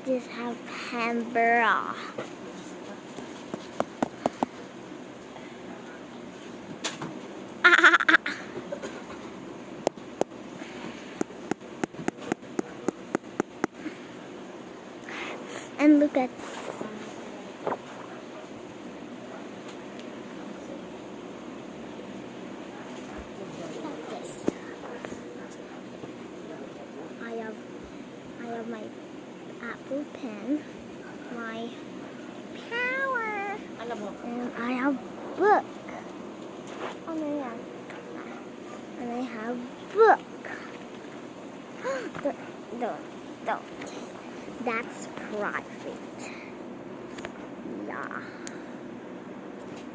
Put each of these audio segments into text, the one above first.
Just have Canberra. And look at this. I have my Apple Pen, my power, and I have book. Ano yan? And I have book. Don't. That's private. Yeah.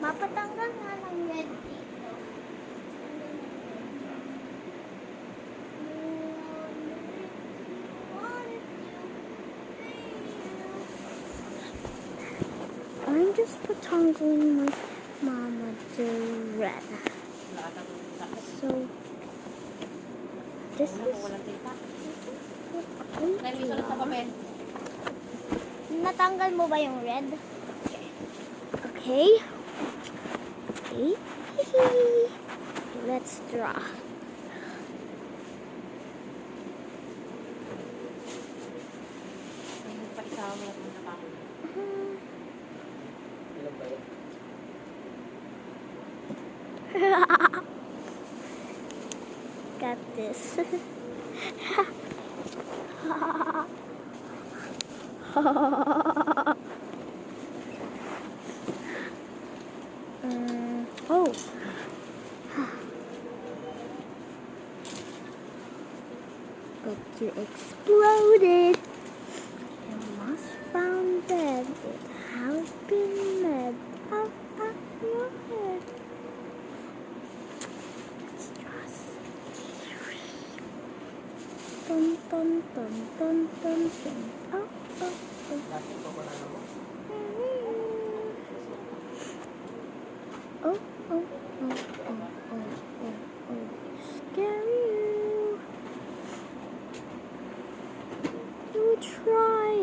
Mapatanggal nga ng red dito. I'm just patangling my mama to red. So this is natanggal mo ba yung red? Okay. Let's draw. Got this. Oh. But you exploded. You must found dead. It has been mad out of your head. Let's just dun dun dun dun dun dun. Oh. Scary you try,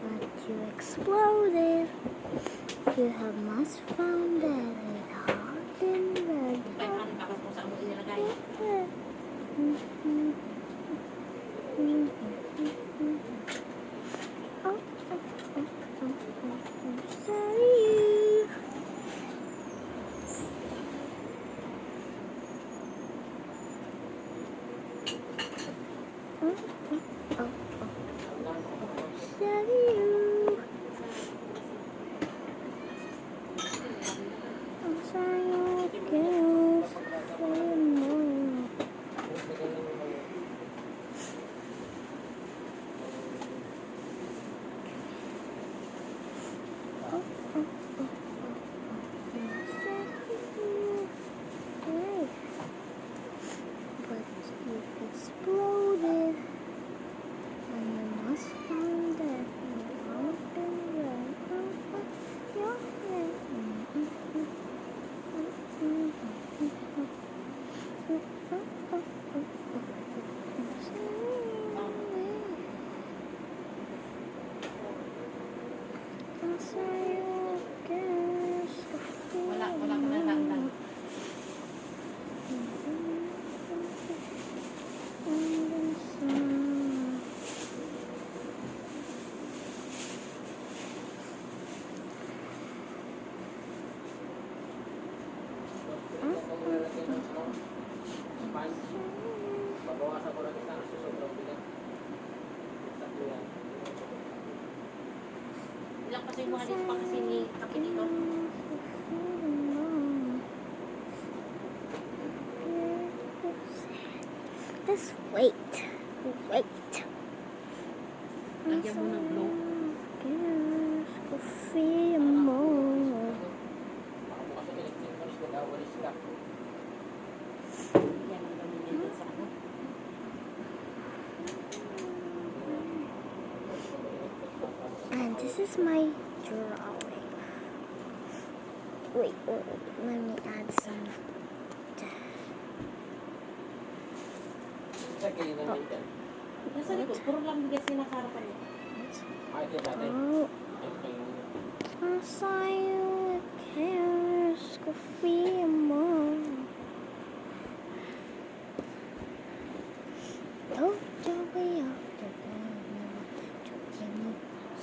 but you exploded. You have must found that it hard in red. Ilang kasi yung mga dito pa kasi ni Kapi dito. Just wait. Lagyan mo ng blue. Coffee mo. Yan ang gamitin dito sa ano. And this is my drawing. Wait, let me add some. Nasa likod, puro lang bigas yung nasa harapan niya. Ay, ito dati. Oh, Ay, kayo. sa'yo cares ko feel mo. Don't you be out the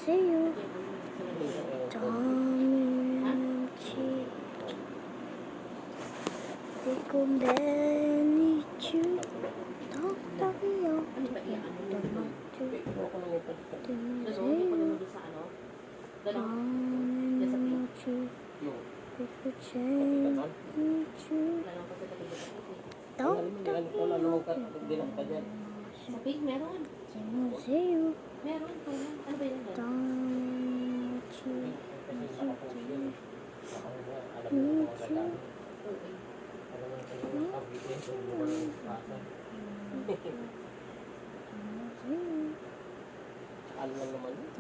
sa'yo. Dami ng cheek. Di ko benito. Don't you be out Ano ba iyan? Ano the ba? Ako lang ito. Nanonood pa sa'yo. naman doon sa ano? Ganon. Dami ng cheek. Yung. We could change you. Wala lang kasi tabi sa pink. Don't Alam ko na naman ka. Dilang ka dyan. Sa pink, meron. sa'yo. Meron. Ano ba yun? Dami ng cheek. Kasi nakapost yun. Alam mo Me mga ganda. too. Okay. Alam mo yung pag-ibig. Yung mga nasa. Ano lang naman yun.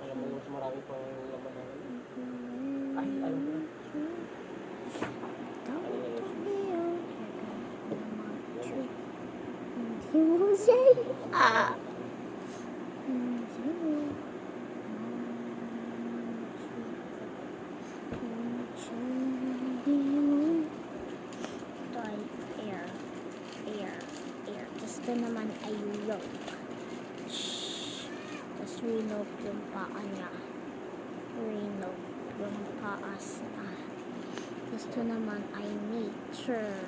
Alam mo mas marami pang laman na yun. Ay, alam mo. Hindi mo sa'yo. Ito ay air. Gusto naman ay rope. Tapos rinope yung paa niya. Rinope yung paas na. Gusto naman ay nature.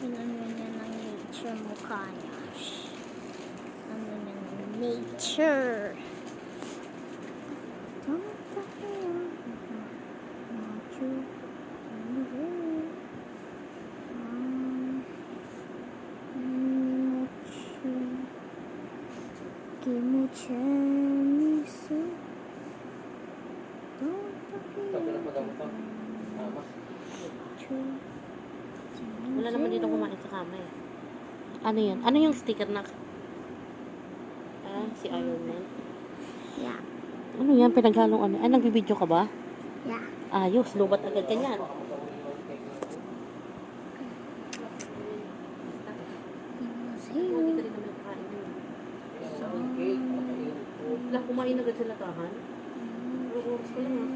Ano niya ng nature mukha niya. Ano niya ng nature. Sabi na pag-amot ka. Tama. Wala naman dito kumain sa kama eh. Ano yan? Ano yung sticker na? Ah, si Iron Man. Yeah. Ano yan? Pinaghalong ano? Ay, nagbibideo ka ba? Yeah. Ayos, lubat agad ka niyan. Hindi ka rin naman kain yun. Wala, kumain agad sa latahan. Oras ko lang ah.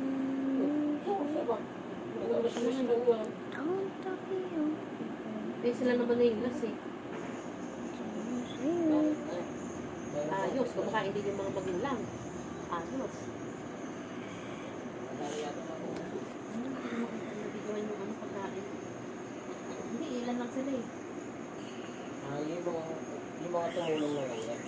Eh, sila naman na yung last eh. Ayos, kumakain din yung mga magulang. Ayos. Nabigyan yung ano pagkain. Hindi, ilan lang sila eh. Yung mga tumulong na lang yan.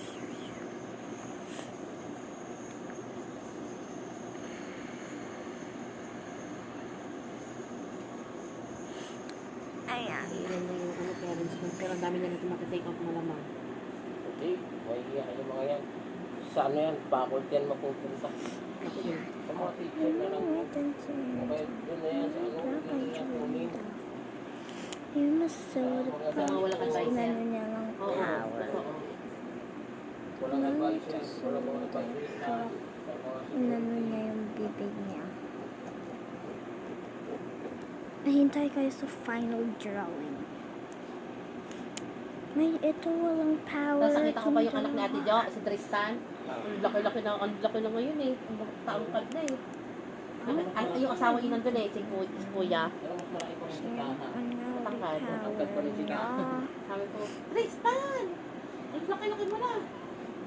Ayan. Ilan na yung ano parents mo. Pero ang dami na natin matitake off malamang. Okay, mahihiya kayo mga yan. Sa ano yan, backward yan mapupunta. Ako yun. Sa mga teacher na lang. Okay, doon na yan sa ano, doon na yan kunin. Yung masarap Sa mga walang advisor. Inano niya ng Oo, power. totoo. Walang advice yan, walang mga advice na sa mga Inano niya yung bibig niya. Nahintay kayo sa final drawing. May ito walang power. Tapos nakita ko pa yung anak ni Ate Jo, si Tristan. Ang laki-laki na ngayon eh. Ang taong-kad na eh. Yung asawa yun nandun eh, si Kuya. pero mas malaki pa rin si Kaha. Matangkad. Matangkad pa rin si Kaha. Sabi ko, Tristan! Ang laki-laki mo na.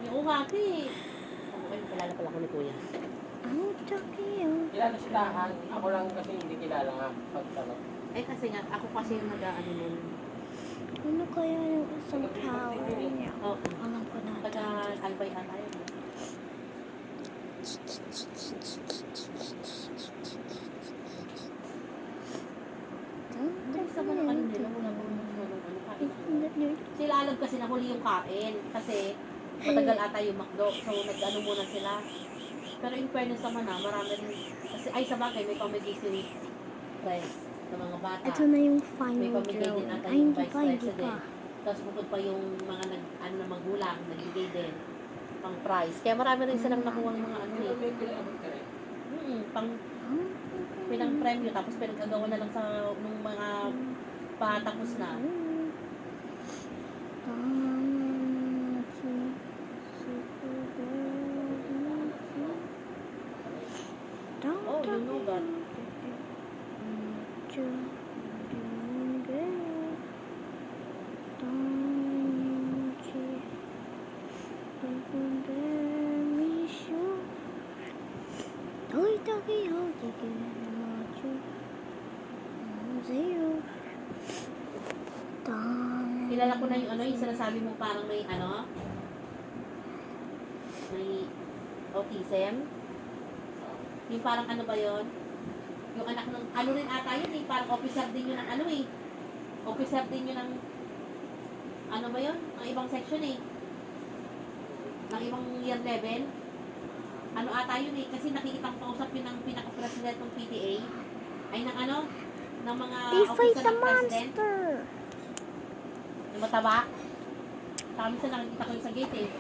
Yung uhati. Ay, kilala pala ko ni Kuya. Ang Tokyo. Kilala si Kaha, ako lang kasi hindi kilala nga. Pag ano. Eh kasi nga, ako kasi yung nag-ano nun. Ano kaya yung isang power niya? Oo. Alam ko na. Taga-albay ata yun. Sa mga ano nila, wala pang ano kain. Sila alam kasi na huli yung kain. Kasi matagal ata yung McDo. So nag-ano muna sila. Pero in fairness naman na, marami rin. Kasi ay sa bagay, may pamigay si friends sa mga bata. Ito na yung May final pamigay din drawing. ata Ay, yung hindi vice pa, hindi president. pa. Tapos bukod pa yung mga ano na magulang, nagbigay din pang prize. Kaya marami rin silang nakuha ng mga ano Pero eh. may pinabot ka rin. Pang pinang premyo tapos pinagkagawa na lang sa nung mga patapos na. Oh, you know that. Kilala ko na yung ano, yung sinasabi mo parang may ano, may autism. Yung parang ano ba yon? Yung anak ng, ano rin ata yun eh, parang officer din yun ng ano eh. Officer din yun ng, ano ba yun? Ang ibang section eh. Ng ibang year level. Ano ata yun eh, kasi nakikitang kausap yun ng pinaka-president ng PTA. Ay ng ano, ng mga They fight officer the ng president. monster. Yung mataba. Saka minsan nakikita ko yun sa gate eh.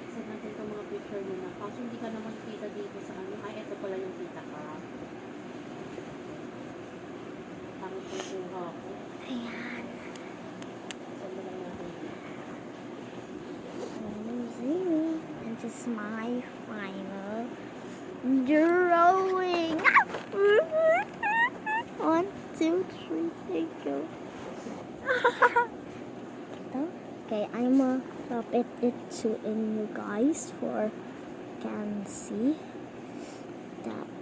Send natin itong mga picture mo na. Kaso hindi ka naman kita dito sa ano. Ay, ito pala yung kita ka. Pangit ang kuha ko. Ayan. Send mo lang natin. And this is my final drawing. 1, 2, 3, thank you. Okay, I'm gonna puppet it to in you guys for can see that